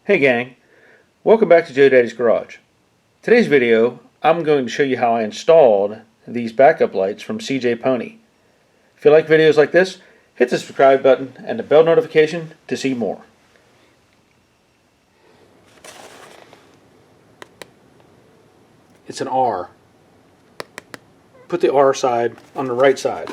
Hey gang, welcome back to Jade's Garage. Today's video, I'm going to show you how I installed these backup lights from CJ Pony. If you like videos like this, hit the subscribe button and the bell notification to see more. It's an R. Put the R side on the right side.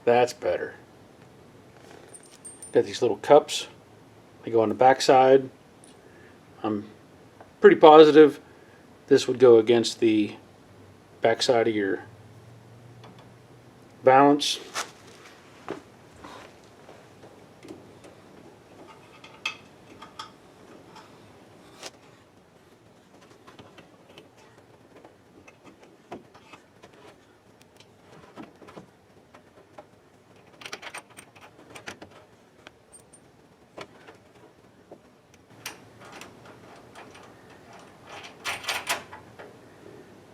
That's better. Got these little cups. They go on the back side. I'm pretty positive this would go against the back side of your balance.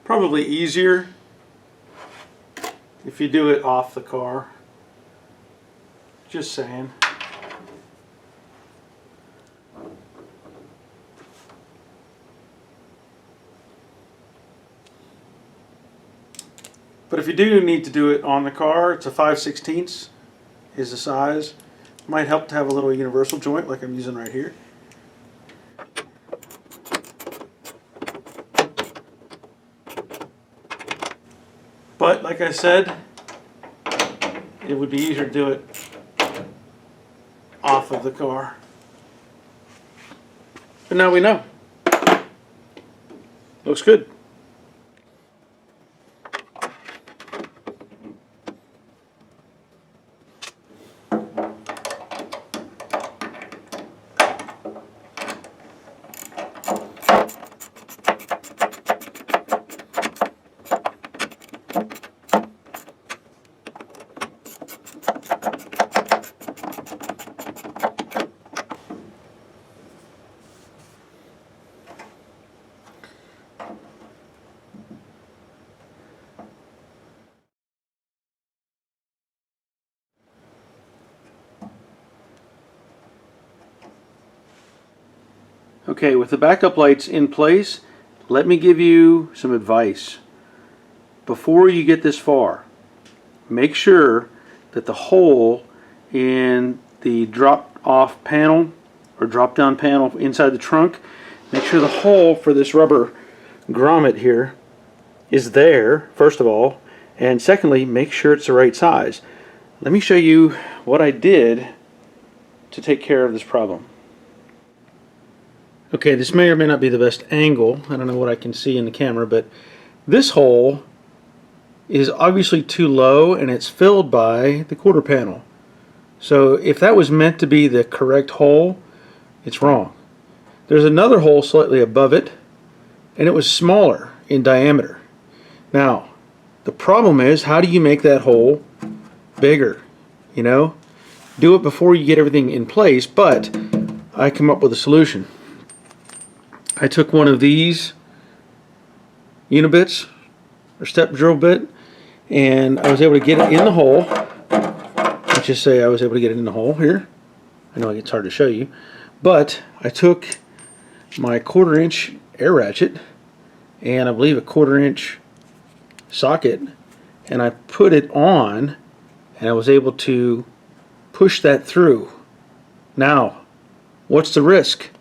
Probably easier if you do it off the car. Just saying. But if you do need to do it on the car, it's a 5/16 is the size. Might help to have a little universal joint like I'm using right here. But like I said, it would be easier to do it off of the car. But now we know. Looks good. Okay, with the backup lights in place, let me give you some advice. Before you get this far, make sure that the hole in the drop-off panel or drop-down panel inside the trunk, make sure the hole for this rubber grommet here is there, first of all, and secondly, make sure it's the right size. Let me show you what I did to take care of this problem. Okay, this may or may not be the best angle. I don't know what I can see in the camera, but this hole is obviously too low and it's filled by the quarter panel. So if that was meant to be the correct hole, it's wrong. There's another hole slightly above it and it was smaller in diameter. Now, the problem is, how do you make that hole bigger? You know, do it before you get everything in place, but I come up with a solution. I took one of these unibits or step drill bit and I was able to get it in the hole. Let's just say I was able to get it in the hole here. I know it's hard to show you, but I took my 1/4 inch air ratchet and I believe a 1/4 inch socket and I put it on and I was able to push that through. Now, what's the risk?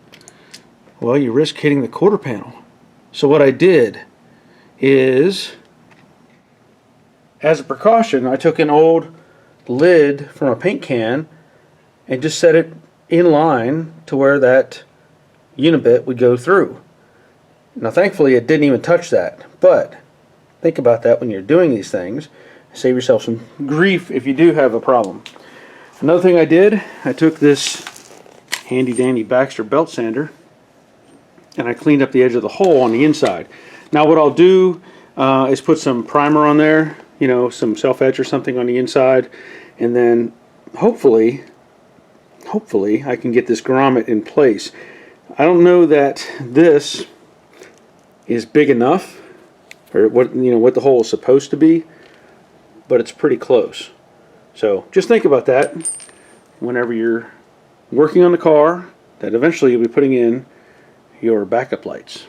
Well, you risk hitting the quarter panel. So what I did is, as a precaution, I took an old lid from a paint can and just set it in line to where that unibit would go through. Now thankfully it didn't even touch that, but think about that when you're doing these things. Save yourself some grief if you do have a problem. Another thing I did, I took this handy dandy Baxter belt sander, and I cleaned up the edge of the hole on the inside. Now what I'll do is put some primer on there, you know, some self-etch or something on the inside, and then hopefully I can get this grommet in place. I don't know that this is big enough, or what, you know, what the hole is supposed to be, but it's pretty close. So just think about that whenever you're working on the car that eventually you'll be putting in your backup lights.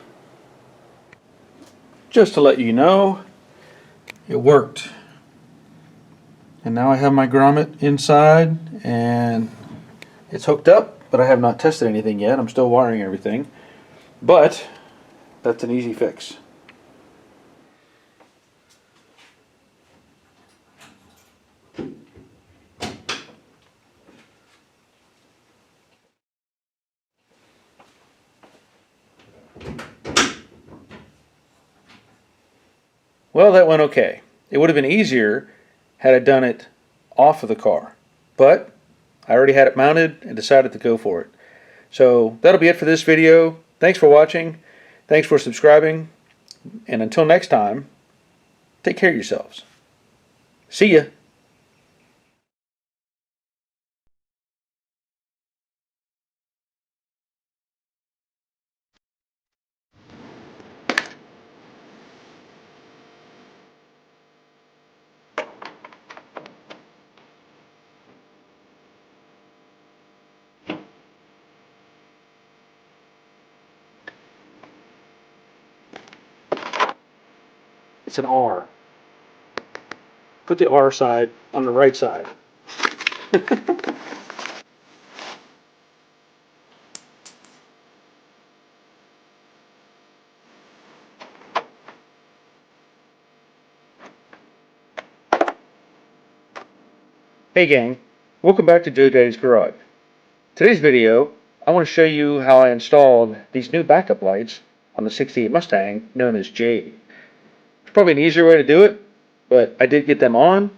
Just to let you know, it worked. And now I have my grommet inside and it's hooked up, but I have not tested anything yet. I'm still wiring everything. But that's an easy fix. Well, that went okay. It would have been easier had I done it off of the car, but I already had it mounted and decided to go for it. So that'll be it for this video. Thanks for watching. Thanks for subscribing. And until next time, take care of yourselves. See ya. It's an R. Put the R side on the right side. Hey gang, welcome back to Jade's Garage. Today's video, I want to show you how I installed these new backup lights on the '68 Mustang known as Jade. It's probably an easier way to do it, but I did get them on.